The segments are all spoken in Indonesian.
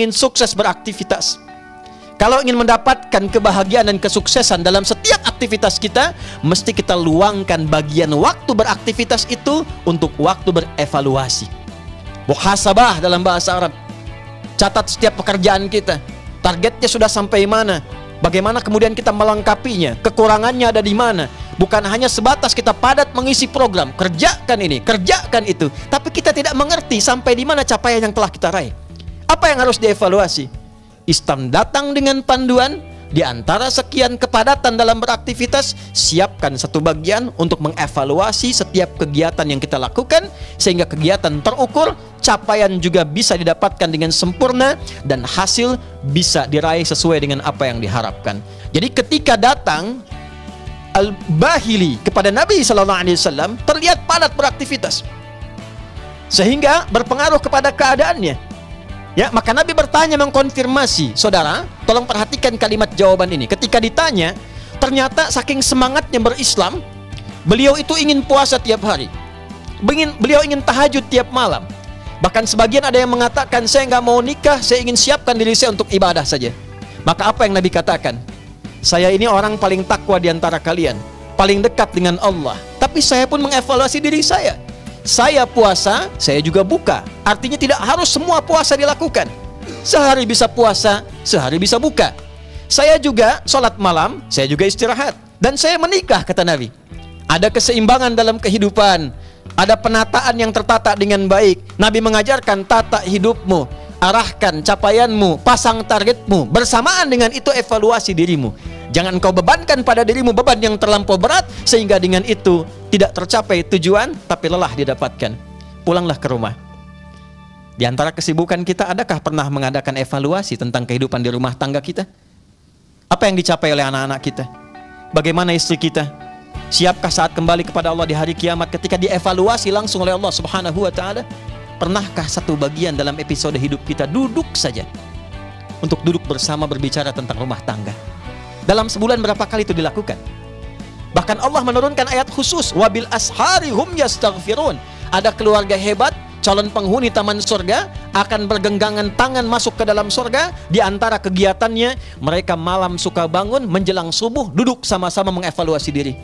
ingin sukses beraktivitas, kalau ingin mendapatkan kebahagiaan dan kesuksesan dalam setiap aktivitas kita, mesti kita luangkan bagian waktu beraktivitas itu untuk waktu berevaluasi. Muhasabah dalam bahasa Arab. Catat setiap pekerjaan kita. Targetnya sudah sampai mana? Bagaimana kemudian kita melengkapinya? Kekurangannya ada di mana? Bukan hanya sebatas kita padat mengisi program, kerjakan ini, kerjakan itu, tapi kita tidak mengerti sampai di mana capaian yang telah kita raih. Apa yang harus dievaluasi? Islam datang dengan panduan. Di antara sekian kepadatan dalam beraktivitas, siapkan satu bagian untuk mengevaluasi setiap kegiatan yang kita lakukan, sehingga kegiatan terukur, capaian juga bisa didapatkan dengan sempurna, dan hasil bisa diraih sesuai dengan apa yang diharapkan. Jadi ketika datang Al-Bahili kepada Nabi SAW, terlihat padat beraktivitas, sehingga berpengaruh kepada keadaannya. Ya, maka Nabi bertanya, mengkonfirmasi. Saudara, tolong perhatikan kalimat jawaban ini. Ketika ditanya, ternyata saking semangatnya berislam, beliau itu ingin puasa tiap hari. Beliau ingin tahajud tiap malam. Bahkan sebagian ada yang mengatakan, saya nggak mau nikah, saya ingin siapkan diri saya untuk ibadah saja. Maka apa yang Nabi katakan? Saya ini orang paling takwa di antara kalian, paling dekat dengan Allah. Tapi saya pun mengevaluasi diri saya. Saya puasa, saya juga buka. Artinya tidak harus semua puasa dilakukan. Sehari bisa puasa, sehari bisa buka. Saya juga sholat malam, saya juga istirahat. Dan saya menikah, kata Nabi. Ada keseimbangan dalam kehidupan, ada penataan yang tertata dengan baik. Nabi mengajarkan, tata hidupmu, arahkan capaianmu, pasang targetmu. Bersamaan dengan itu evaluasi dirimu. Jangan kau bebankan pada dirimu beban yang terlampau berat, sehingga dengan itu tidak tercapai tujuan, tapi lelah didapatkan. Pulanglah ke rumah. Di antara kesibukan kita, adakah pernah mengadakan evaluasi tentang kehidupan di rumah tangga kita? Apa yang dicapai oleh anak-anak kita? Bagaimana istri kita? Siapkah saat kembali kepada Allah di hari kiamat ketika dievaluasi langsung oleh Allah Subhanahu wa ta'ala? Pernahkah satu bagian dalam episode hidup kita duduk saja untuk duduk bersama berbicara tentang rumah tangga? Dalam sebulan berapa kali itu dilakukan? Bahkan Allah menurunkan ayat khusus, wabil ashari hum yastaghfirun. Ada keluarga hebat, calon penghuni taman surga, akan bergenggangan tangan masuk ke dalam surga. Di antara kegiatannya, mereka malam suka bangun menjelang subuh, duduk sama-sama mengevaluasi diri.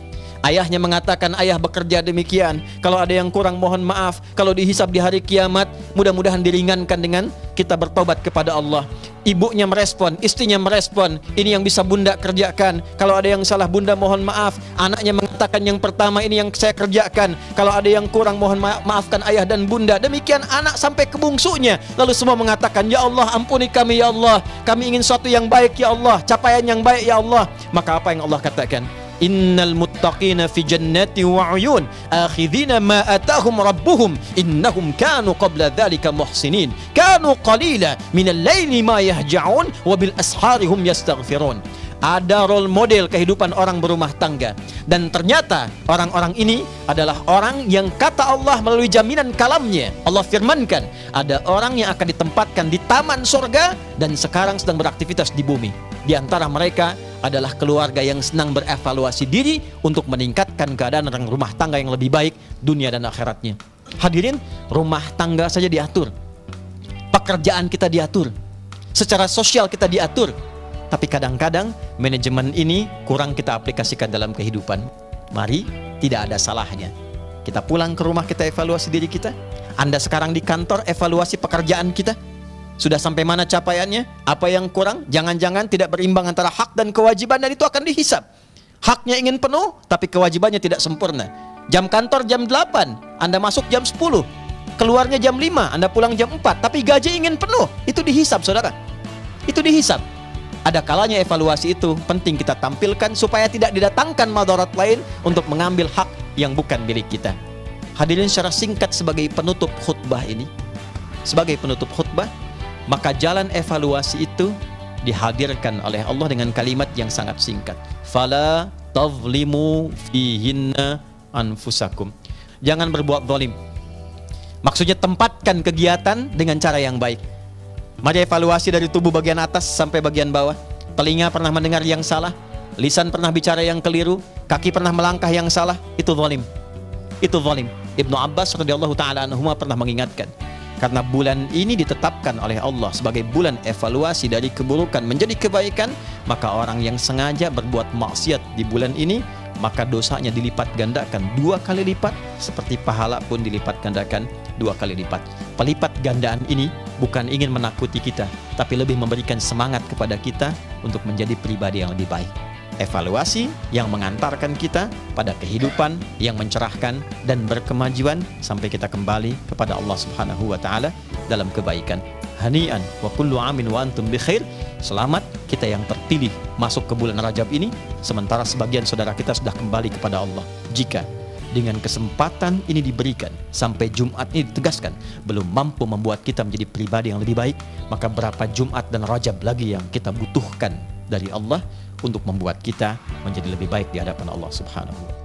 Ayahnya mengatakan, ayah bekerja demikian, kalau ada yang kurang mohon maaf, kalau dihisab di hari kiamat, mudah-mudahan diringankan dengan kita bertobat kepada Allah. Ibunya merespon, istrinya merespon, ini yang bisa bunda kerjakan. Kalau ada yang salah bunda mohon maaf. Anaknya mengatakan, yang pertama ini yang saya kerjakan. Kalau ada yang kurang mohon maafkan ayah dan bunda. Demikian anak sampai ke bungsunya. Lalu semua mengatakan, ya Allah ampuni kami ya Allah, kami ingin sesuatu yang baik ya Allah, capaian yang baik ya Allah. Maka apa yang Allah katakan? Innal muttaqina fi jannati wa uyun akhidhina ma atahum rabbuhum innahum kanu qabla dhalika muhsinin kanu qalila minal laili ma yahja'un wa bil ashari hum yastaghfirun. Ada role model kehidupan orang berumah tangga, dan ternyata orang-orang ini adalah orang yang kata Allah melalui jaminan kalamnya, Allah firmankan, ada orang yang akan ditempatkan di taman surga dan sekarang sedang beraktivitas di bumi. Di antara mereka adalah keluarga yang senang berevaluasi diri untuk meningkatkan keadaan rumah tangga yang lebih baik dunia dan akhiratnya. Hadirin, rumah tangga saja diatur, pekerjaan kita diatur, secara sosial kita diatur. Tapi kadang-kadang manajemen ini kurang kita aplikasikan dalam kehidupan. Mari, tidak ada salahnya kita pulang ke rumah, kita evaluasi diri kita. Anda sekarang di kantor, evaluasi pekerjaan kita. Sudah sampai mana capaiannya? Apa yang kurang? Jangan-jangan tidak berimbang antara hak dan kewajiban, dan itu akan dihisab. Haknya ingin penuh, tapi kewajibannya tidak sempurna. Jam kantor jam 8, Anda masuk jam 10. Keluarnya jam 5, Anda pulang jam 4. Tapi gaji ingin penuh, itu dihisab saudara. Itu dihisab. Ada kalanya evaluasi itu penting kita tampilkan supaya tidak didatangkan madarat lain untuk mengambil hak yang bukan milik kita. Hadirin, secara singkat sebagai penutup khutbah ini, sebagai penutup khutbah, maka jalan evaluasi itu dihadirkan oleh Allah dengan kalimat yang sangat singkat. Fala tazlimu fihinna anfusakum. Jangan berbuat zalim. Maksudnya tempatkan kegiatan dengan cara yang baik. Mari evaluasi dari tubuh bagian atas sampai bagian bawah. Telinga pernah mendengar yang salah, lisan pernah bicara yang keliru, kaki pernah melangkah yang salah, itu zalim. Itu zalim. Ibnu Abbas radhiyallahu taala anhuma pernah mengingatkan, Karena bulan ini ditetapkan oleh Allah sebagai bulan evaluasi dari keburukan menjadi kebaikan, maka orang yang sengaja berbuat maksiat di bulan ini, maka dosanya dilipat gandakan 2 kali lipat, seperti pahala pun dilipat gandakan 2 kali lipat. Pelipat gandaan ini bukan ingin menakuti kita, tapi lebih memberikan semangat kepada kita untuk menjadi pribadi yang lebih baik. Evaluasi yang mengantarkan kita pada kehidupan yang mencerahkan dan berkemajuan sampai kita kembali kepada Allah Subhanahu wa taala dalam kebaikan. Hani'an wa kullu amin wa antum bi khair. Selamat kita yang terpilih masuk ke bulan Rajab ini, sementara sebagian saudara kita sudah kembali kepada Allah. Jika dengan kesempatan ini diberikan sampai Jumat ini ditegaskan belum mampu membuat kita menjadi pribadi yang lebih baik, maka berapa Jumat dan Rajab lagi yang kita butuhkan dari Allah untuk membuat kita menjadi lebih baik di hadapan Allah Subhanahu wa taala.